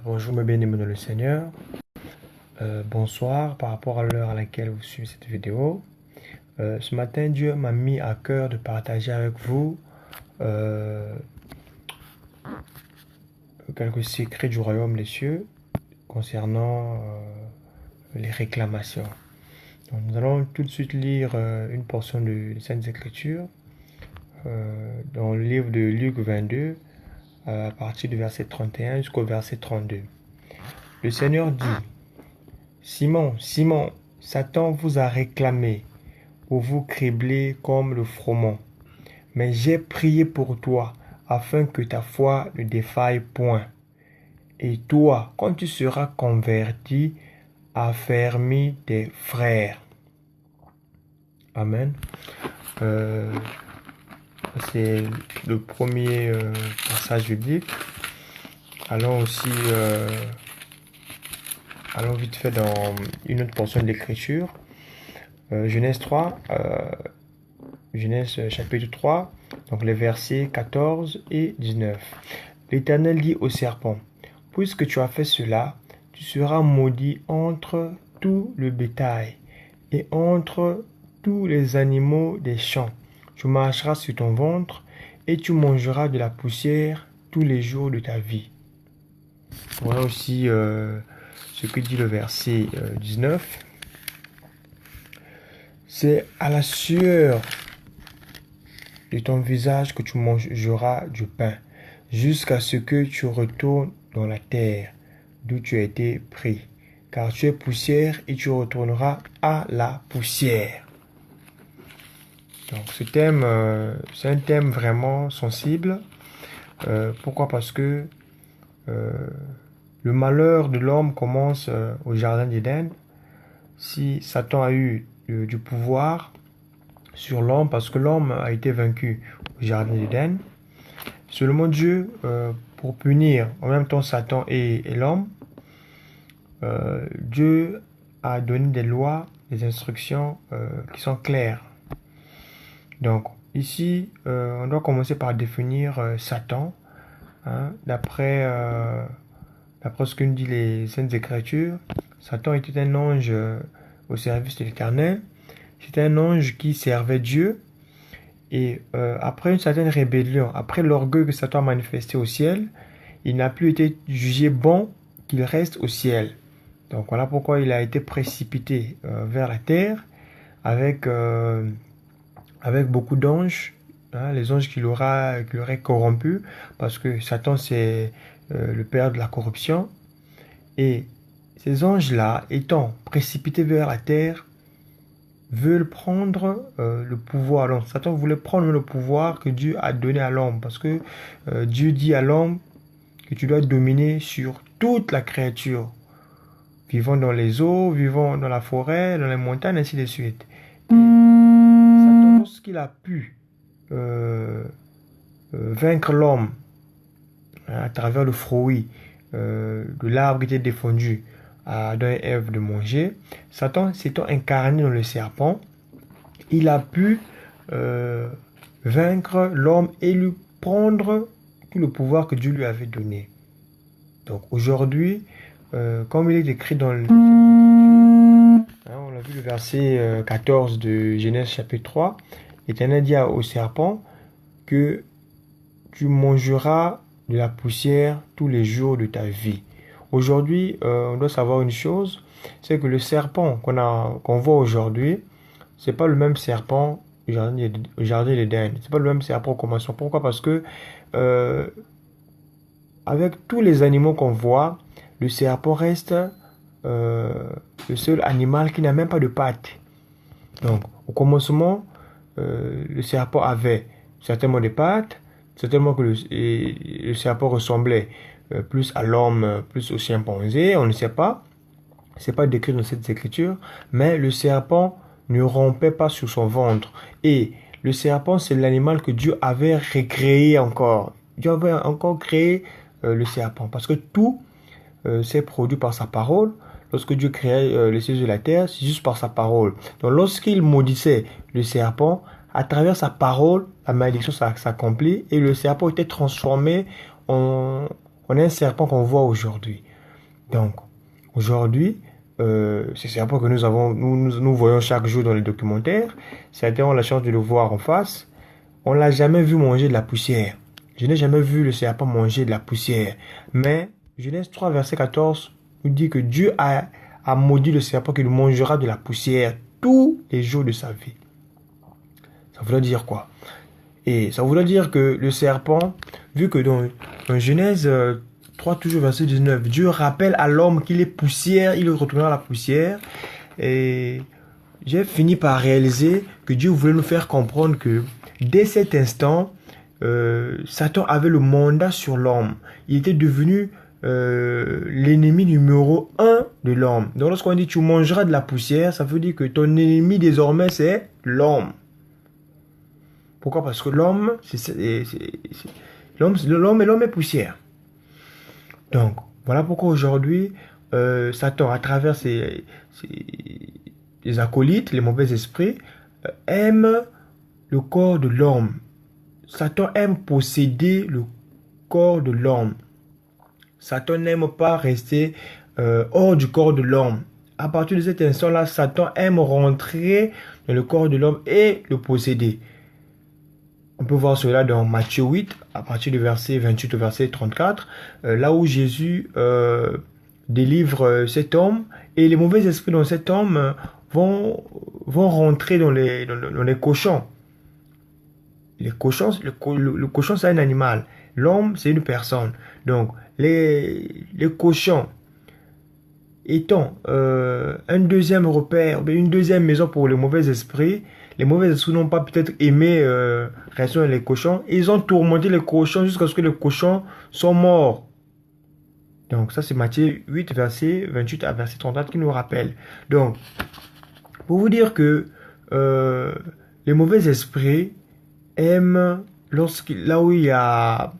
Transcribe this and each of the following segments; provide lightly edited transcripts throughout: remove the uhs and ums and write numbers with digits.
Bonjour mes bien-aimés dans le Seigneur. Bonsoir par rapport à l'heure à laquelle vous suivez cette vidéo. Ce matin, Dieu m'a mis à cœur de partager avec vous quelques secrets du royaume des cieux concernant les réclamations. Donc, nous allons tout de suite lire une portion des Saintes Écritures dans le livre de Luc 22 à partir du verset 31 jusqu'au verset 32. Le Seigneur dit: Simon, Simon, Satan vous a réclamé pour vous cribler comme le froment. Mais j'ai prié pour toi, afin que ta foi ne défaille point. Et toi, quand tu seras converti, affermis tes frères. Amen. C'est le premier passage biblique. Allons vite fait dans une autre portion de l'Écriture. Genèse 3, Genèse chapitre 3, donc les versets 14 et 19. L'Éternel dit au serpent: Puisque tu as fait cela, tu seras maudit entre tout le bétail et entre tous les animaux des champs. Tu marcheras sur ton ventre et tu mangeras de la poussière tous les jours de ta vie. Voilà aussi ce que dit le verset 19. C'est à la sueur de ton visage que tu mangeras du pain, jusqu'à ce que tu retournes dans la terre d'où tu as été pris. Car tu es poussière et tu retourneras à la poussière. Donc ce thème, c'est un thème vraiment sensible. Pourquoi? Parce que le malheur de l'homme commence au jardin d'Éden. Si Satan a eu du pouvoir sur l'homme, parce que l'homme a été vaincu au jardin d'Éden, seulement Dieu, pour punir en même temps Satan et l'homme, Dieu a donné des lois, des instructions qui sont claires. Donc ici, on doit commencer par définir Satan. D'après ce que nous disent les Saintes Écritures, Satan était un ange au service de l'Éternel. C'était un ange qui servait Dieu. Et après une certaine rébellion, après l'orgueil que Satan a manifesté au ciel, il n'a plus été jugé bon qu'il reste au ciel. Donc voilà pourquoi il a été précipité vers la terre avec beaucoup d'anges, les anges qu'il aurait corrompus, parce que Satan c'est le père de la corruption. Et ces anges-là, étant précipités vers la terre, veulent prendre le pouvoir. Donc Satan voulait prendre le pouvoir que Dieu a donné à l'homme, parce que Dieu dit à l'homme que tu dois dominer sur toute la créature, vivant dans les eaux, vivant dans la forêt, dans les montagnes, ainsi de suite. Et Satan, lorsqu'il a pu vaincre l'homme à travers le fruit de l'arbre qui était défendu à Adam et Ève de manger, Satan s'étant incarné dans le serpent, il a pu vaincre l'homme et lui prendre tout le pouvoir que Dieu lui avait donné. Donc aujourd'hui, comme il est écrit dans le on a vu le verset 14 de Genèse chapitre 3, l'Éternel dit au serpent que tu mangeras de la poussière tous les jours de ta vie. Aujourd'hui, on doit savoir une chose, c'est que le serpent qu'on voit aujourd'hui, c'est pas le même serpent au jardin d'Éden. C'est pas le même serpent au commencement. Pourquoi? Parce que avec tous les animaux qu'on voit, le serpent reste le seul animal qui n'a même pas de pattes. Donc, au commencement, le serpent avait certainement des pattes, certainement que le serpent ressemblait plus à l'homme, plus au chimpanzé, on ne sait pas. C'est pas décrit dans cette écriture, mais le serpent ne rompait pas sur son ventre. Et le serpent, c'est l'animal que Dieu avait recréé encore. Dieu avait encore créé le serpent, parce que tout s'est produit par sa parole. Lorsque Dieu créait les cieux et la terre, c'est juste par sa parole. Donc lorsqu'il maudissait le serpent, à travers sa parole, la malédiction s'accomplit et le serpent était transformé en on a un serpent qu'on voit aujourd'hui. Donc, aujourd'hui, ces serpents que nous voyons chaque jour dans les documentaires, certains ont la chance de le voir en face. On l'a jamais vu manger de la poussière. Je n'ai jamais vu le serpent manger de la poussière. Mais Genèse 3, verset 14 nous dit que Dieu a maudit le serpent qu'il mangera de la poussière tous les jours de sa vie. Ça voudrait dire quoi? Et ça voudrait dire que le serpent, vu que dans Genèse 3, toujours verset 19, Dieu rappelle à l'homme qu'il est poussière, il retournera à la poussière. Et j'ai fini par réaliser que Dieu voulait nous faire comprendre que dès cet instant, Satan avait le mandat sur l'homme. Il était devenu l'ennemi numéro 1 de l'homme. Donc lorsqu'on dit tu mangeras de la poussière, ça veut dire que ton ennemi désormais c'est l'homme. Pourquoi? Parce que l'homme est poussière. Donc voilà pourquoi aujourd'hui Satan, à travers ses acolytes, les mauvais esprits, aime le corps de l'homme. Satan aime posséder le corps de l'homme. Satan n'aime pas rester hors du corps de l'homme. À partir de cet instant-là, Satan aime rentrer dans le corps de l'homme et le posséder. On peut voir cela dans Matthieu 8, à partir du verset 28 au verset 34, là où Jésus délivre cet homme, et les mauvais esprits dans cet homme vont rentrer dans les cochons. Les cochons, le cochon c'est un animal, l'homme c'est une personne. Donc les cochons étant un deuxième repère, une deuxième maison pour les mauvais esprits, les mauvais esprits n'ont pas peut-être aimé rester les cochons, ils ont tourmenté les cochons jusqu'à ce que les cochons sont morts. Donc ça c'est Matthieu 8, verset 28 à verset 34 qui nous rappelle. Donc, pour vous dire que les mauvais esprits aiment, là où il y a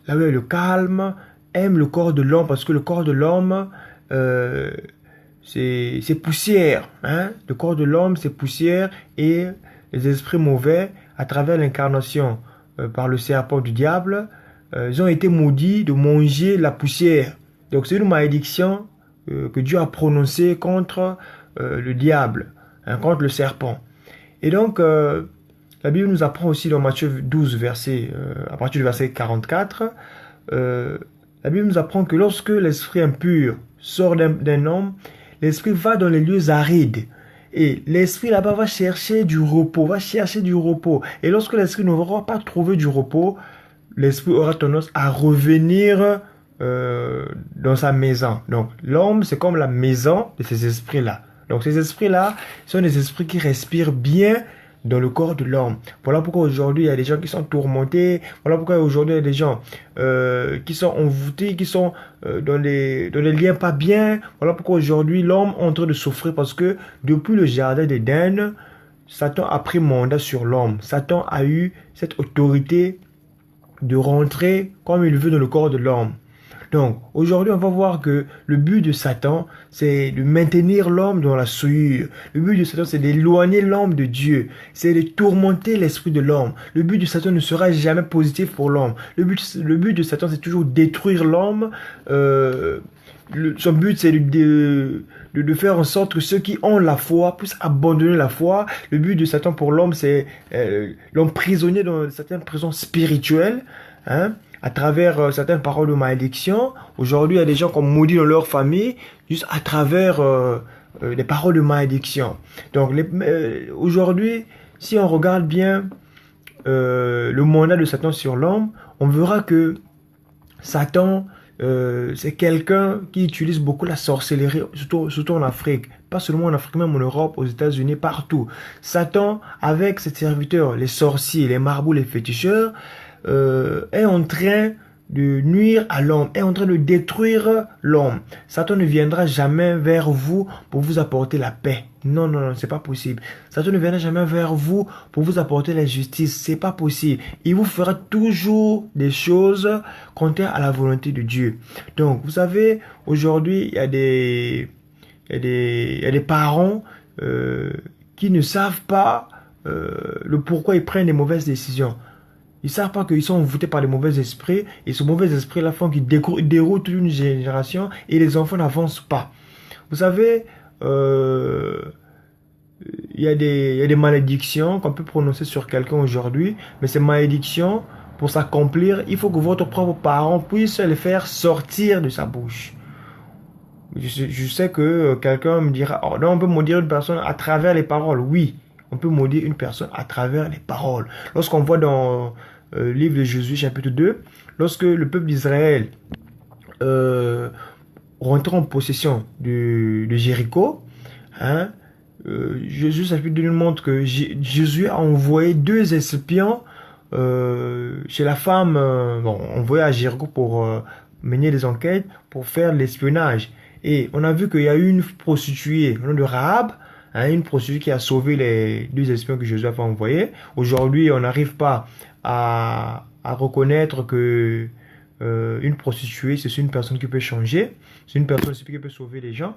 le calme, aiment le corps de l'homme, parce que le corps de l'homme, c'est poussière. Hein? Le corps de l'homme, c'est poussière, et les esprits mauvais, à travers l'incarnation par le serpent du diable, ils ont été maudits de manger la poussière. Donc c'est une malédiction que Dieu a prononcée contre le diable, hein, contre le serpent. Et donc, la Bible nous apprend aussi dans Matthieu 12, à partir du verset 44, la Bible nous apprend que lorsque l'esprit impur sort d'un homme, l'esprit va dans les lieux arides. Et l'esprit là-bas va chercher du repos, Et lorsque l'esprit n'aura pas trouvé du repos, l'esprit aura tendance à revenir dans sa maison. Donc l'homme, c'est comme la maison de ces esprits-là. Donc ces esprits-là sont des esprits qui respirent bien dans le corps de l'homme. Voilà pourquoi aujourd'hui il y a des gens qui sont tourmentés. Voilà pourquoi aujourd'hui il y a des gens qui sont envoûtés, qui sont dans les liens pas bien. Voilà pourquoi aujourd'hui l'homme est en train de souffrir, parce que depuis le jardin d'Éden, Satan a pris mandat sur l'homme. Satan a eu cette autorité de rentrer comme il veut dans le corps de l'homme. Donc, aujourd'hui, on va voir que le but de Satan, c'est de maintenir l'homme dans la souillure. Le but de Satan, c'est d'éloigner l'homme de Dieu. C'est de tourmenter l'esprit de l'homme. Le but de Satan ne sera jamais positif pour l'homme. Le but de Satan, c'est toujours détruire l'homme. Son but, c'est de faire en sorte que ceux qui ont la foi puissent abandonner la foi. Le but de Satan pour l'homme, c'est l'emprisonner dans certaines prisons spirituelles, hein, à travers certaines paroles de malédiction. Aujourd'hui, il y a des gens qui ont maudit dans leur famille juste à travers des paroles de malédiction. Donc, aujourd'hui, si on regarde bien le mandat de Satan sur l'homme, on verra que Satan, c'est quelqu'un qui utilise beaucoup la sorcellerie, surtout en Afrique. Pas seulement en Afrique, même en Europe, aux États-Unis, partout. Satan, avec ses serviteurs, les sorciers, les marabouts, les féticheurs, est en train de nuire à l'homme, est en train de détruire l'homme. Satan ne viendra jamais vers vous pour vous apporter la paix. Non, non, non, c'est pas possible. Satan ne viendra jamais vers vous pour vous apporter la justice. C'est pas possible. Il vous fera toujours des choses contraires à la volonté de Dieu. Donc, vous savez, aujourd'hui, il y a des parents qui ne savent pas le pourquoi ils prennent des mauvaises décisions. Ils ne savent pas qu'ils sont envoûtés par des mauvais esprits. Et ce mauvais esprit-là font qu'ils déroutent toute une génération et les enfants n'avancent pas. Vous savez, il y a des malédictions qu'on peut prononcer sur quelqu'un aujourd'hui. Mais ces malédictions, pour s'accomplir, il faut que votre propre parent puisse les faire sortir de sa bouche. Je sais que quelqu'un me dira, oh non, on peut maudire une personne à travers les paroles. Oui, on peut maudire une personne à travers les paroles. Lorsqu'on voit dans le livre de Josué chapitre 2, lorsque le peuple d'Israël rentrait en possession de Jéricho, hein, Josué chapitre 2 nous montre que Josué a envoyé 2 espions chez la femme, envoyé à Jéricho pour mener des enquêtes, pour faire l'espionnage. Et on a vu qu'il y a eu une prostituée, le nom de Rahab, hein, une prostituée qui a sauvé les 2 espions que Josué a envoyés. Aujourd'hui, on n'arrive pas à reconnaître que une prostituée, c'est une personne qui peut changer, c'est une personne qui peut sauver les gens.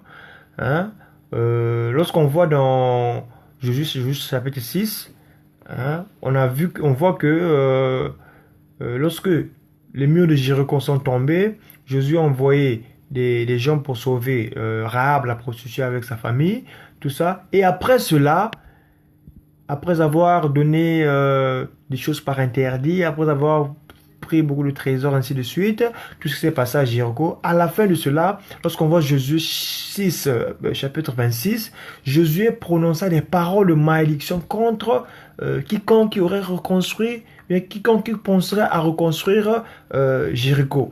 Hein. Lorsqu'on voit dans Josué chapitre 6, hein, on voit que lorsque les murs de Jéricho sont tombés, Josué a envoyé des gens pour sauver Rahab, la prostituée avec sa famille, tout ça. Et après cela, après avoir donné des choses par interdit, après avoir pris beaucoup de trésors, ainsi de suite, tout ce qui s'est passé à Jéricho, à la fin de cela, lorsqu'on voit Josué 6, chapitre 26, Josué prononça des paroles de malédiction contre quiconque qui aurait reconstruit, quiconque qui penserait à reconstruire Jéricho.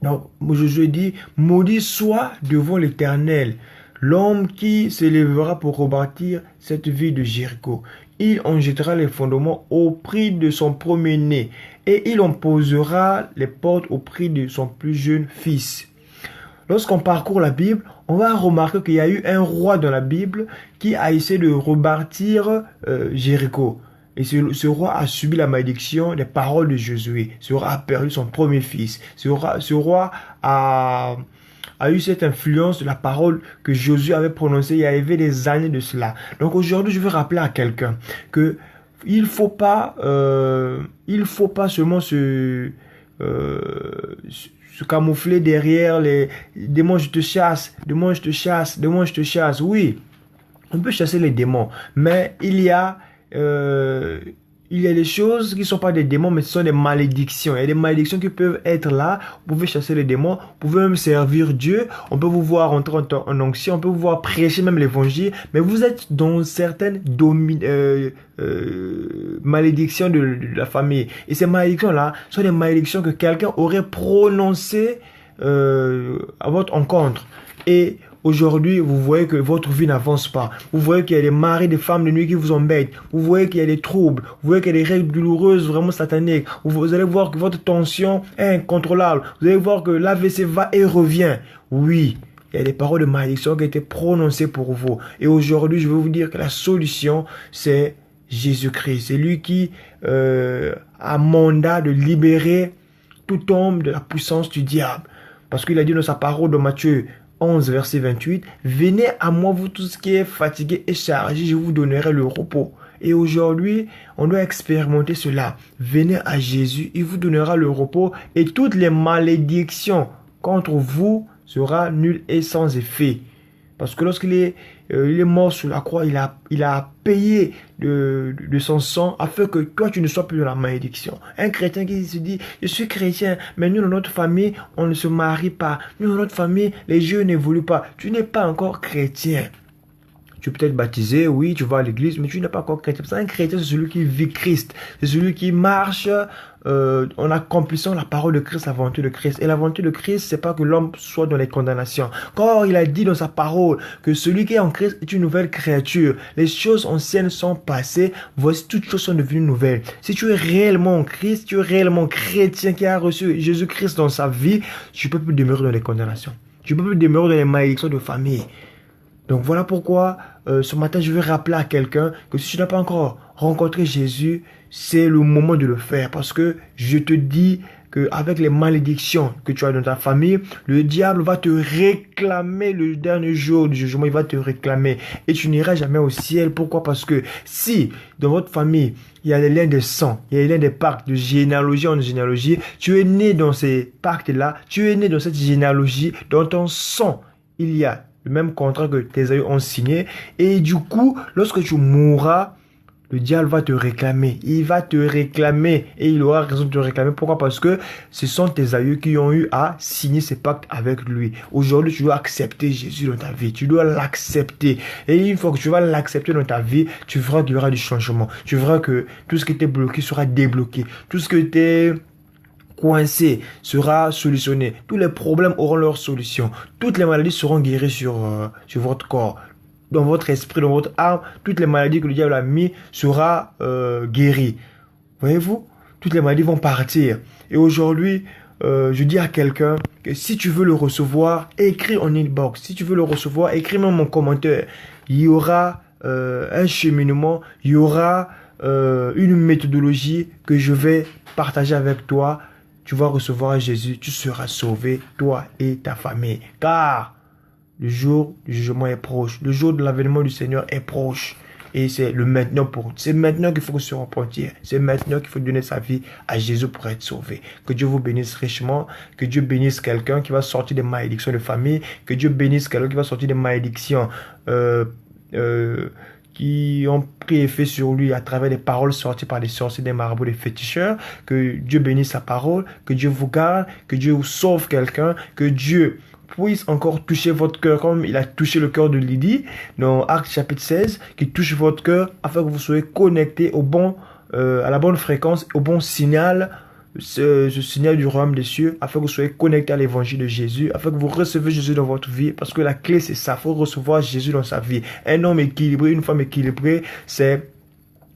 Donc, Josué dit, maudit soit devant l'Éternel l'homme qui s'élèvera pour rebâtir cette ville de Jéricho. Il en jettera les fondements au prix de son premier-né, et il en posera les portes au prix de son plus jeune fils. Lorsqu'on parcourt la Bible, on va remarquer qu'il y a eu un roi dans la Bible qui a essayé de rebâtir Jéricho. Et ce roi a subi la malédiction des paroles de Josué. Ce roi a perdu son premier fils. Ce roi a eu cette influence de la parole que Josué avait prononcée il y avait des années de cela. Donc aujourd'hui, je veux rappeler à quelqu'un que il faut pas seulement se camoufler derrière les démons, je te chasse, démons, je te chasse, démons, je te chasse. Oui, on peut chasser les démons, mais il y a des choses qui ne sont pas des démons, mais ce sont des malédictions. Il y a des malédictions qui peuvent être là. Vous pouvez chasser les démons, vous pouvez même servir Dieu. On peut vous voir entrer en onction, on peut vous voir prêcher même l'évangile, mais vous êtes dans certaines malédictions de la famille. Et ces malédictions-là sont des malédictions que quelqu'un aurait prononcées à votre encontre. Et aujourd'hui, vous voyez que votre vie n'avance pas. Vous voyez qu'il y a des maris, des femmes de nuit qui vous embêtent. Vous voyez qu'il y a des troubles. Vous voyez qu'il y a des règles douloureuses, vraiment sataniques. Vous allez voir que votre tension est incontrôlable. Vous allez voir que l'AVC va et revient. Oui, il y a des paroles de malédiction qui ont été prononcées pour vous. Et aujourd'hui, je veux vous dire que la solution, c'est Jésus-Christ. C'est lui qui a mandat de libérer tout homme de la puissance du diable. Parce qu'il a dit dans sa parole de Matthieu 11, verset 28, « Venez à moi, vous tous qui êtes fatigués et chargés, je vous donnerai le repos. » Et aujourd'hui, on doit expérimenter cela. Venez à Jésus, il vous donnera le repos et toutes les malédictions contre vous sera nulles et sans effet. Parce que lorsqu'il est mort sur la croix, il a payé de son sang afin que toi, tu ne sois plus dans la malédiction. Un chrétien qui se dit, je suis chrétien, mais nous, dans notre famille, on ne se marie pas. Nous, dans notre famille, les jeux n'évoluent pas. Tu n'es pas encore chrétien. Tu peux être baptisé, oui, tu vas à l'église, mais tu n'es pas encore chrétien. Un chrétien, c'est celui qui vit Christ. C'est celui qui marche en accomplissant la parole de Christ, la volonté de Christ. Et la volonté de Christ, c'est pas que l'homme soit dans les condamnations. Car il a dit dans sa parole que celui qui est en Christ est une nouvelle créature. Les choses anciennes sont passées, voici toutes choses sont devenues nouvelles. Si tu es réellement en Christ, tu es réellement chrétien qui a reçu Jésus-Christ dans sa vie, tu ne peux plus demeurer dans les condamnations. Tu ne peux plus demeurer dans les malédictions de famille. Donc voilà pourquoi ce matin je veux rappeler à quelqu'un que si tu n'as pas encore rencontré Jésus, c'est le moment de le faire. Parce que je te dis qu'avec les malédictions que tu as dans ta famille, le diable va te réclamer le dernier jour du jugement, il va te réclamer et tu n'iras jamais au ciel. Pourquoi? Parce que si dans votre famille, il y a les liens de sang, il y a les liens des pactes de généalogie en généalogie, tu es né dans ces pactes-là, tu es né dans cette généalogie, dans ton sang, il y a le même contrat que tes aïeux ont signé et du coup, lorsque tu mourras, le diable va te réclamer. Il va te réclamer et il aura raison de te réclamer. Pourquoi? Parce que ce sont tes aïeux qui ont eu à signer ce pacte avec lui. Aujourd'hui, tu dois accepter Jésus dans ta vie. Tu dois l'accepter. Et une fois que tu vas l'accepter dans ta vie, tu verras qu'il y aura du changement. Tu verras que tout ce qui était bloqué sera débloqué. Tout ce qui était coincé sera solutionné. Tous les problèmes auront leur solution. Toutes les maladies seront guéries sur votre corps. Dans votre esprit, dans votre âme, toutes les maladies que le diable a mis sera guéries. Voyez-vous? Toutes les maladies vont partir. Et aujourd'hui, je dis à quelqu'un que si tu veux le recevoir, écris en inbox. Si tu veux le recevoir, écris même mon commentaire. Il y aura un cheminement, il y aura une méthodologie que je vais partager avec toi. Tu vas recevoir Jésus, tu seras sauvé, toi et ta famille. Car le jour du jugement est proche. Le jour de l'avènement du Seigneur est proche. Et c'est le maintenant pour. C'est maintenant qu'il faut se repentir. C'est maintenant qu'il faut donner sa vie à Jésus pour être sauvé. Que Dieu vous bénisse richement. Que Dieu bénisse quelqu'un qui va sortir des malédictions de famille. Que Dieu bénisse quelqu'un qui va sortir des malédictions qui ont pris effet sur lui à travers des paroles sorties par des sorciers, des marabouts, des féticheurs. Que Dieu bénisse sa parole. Que Dieu vous garde. Que Dieu vous sauve quelqu'un. Que Dieu puisse encore toucher votre cœur comme il a touché le cœur de Lydie dans Actes chapitre 16, qui touche votre cœur afin que vous soyez connectés à la bonne fréquence, au bon signal, ce signal du royaume des cieux, afin que vous soyez connectés à l'évangile de Jésus, afin que vous recevez Jésus dans votre vie, parce que la clé c'est ça, il faut recevoir Jésus dans sa vie. Un homme équilibré, une femme équilibrée, c'est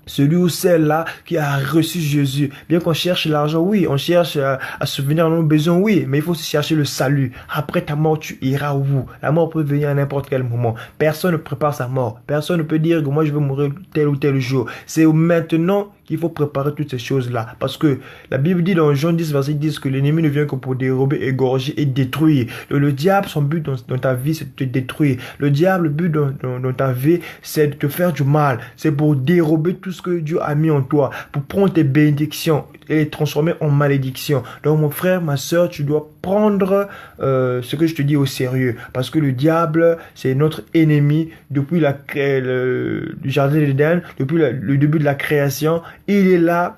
celui ou celle-là qui a reçu Jésus. Bien qu'on cherche l'argent, oui, on cherche à subvenir à nos besoins, oui, mais il faut aussi chercher le salut. Après ta mort, tu iras où? La mort peut venir à n'importe quel moment. Personne ne prépare sa mort. Personne ne peut dire que moi je vais mourir tel ou tel jour. C'est maintenant qu'il faut préparer toutes ces choses-là. Parce que la Bible dit dans Jean 10, verset 10 que l'ennemi ne vient que pour dérober, égorger et détruire. Le diable, son but dans ta vie, c'est de te détruire. Le diable, le but dans ta vie, c'est de te faire du mal. C'est pour dérober tout ce que Dieu a mis en toi. Pour prendre tes bénédictions et les transformer en malédictions. Donc mon frère, ma soeur, tu dois prendre ce que je te dis au sérieux. Parce que le diable, c'est notre ennemi depuis le jardin d'Éden, depuis le début de la création. Il est là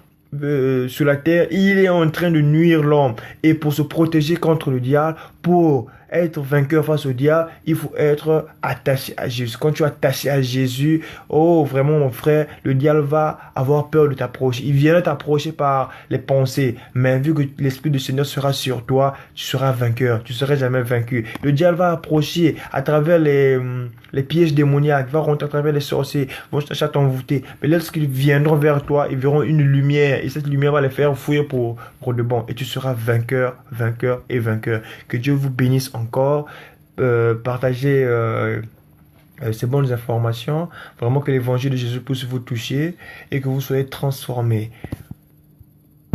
sur la terre, il est en train de nuire l'homme. Et pour se protéger contre le diable, pour être vainqueur face au diable, il faut être attaché à Jésus. Quand tu es attaché à Jésus, oh vraiment mon frère, le diable va avoir peur de t'approcher. Il viendra t'approcher par les pensées, mais vu que l'Esprit du Seigneur sera sur toi, tu seras vainqueur, tu ne seras jamais vaincu. Le diable va approcher à travers les pièges démoniaques, va rentrer à travers les sorciers, vont chercher à t'envoûter. Mais lorsqu'ils viendront vers toi, ils verront une lumière et cette lumière va les faire fuir pour de bon. Et tu seras vainqueur, vainqueur et vainqueur. Que Dieu vous bénisse encore. Partagez ces bonnes informations. Vraiment que l'évangile de Jésus puisse vous toucher et que vous soyez transformés.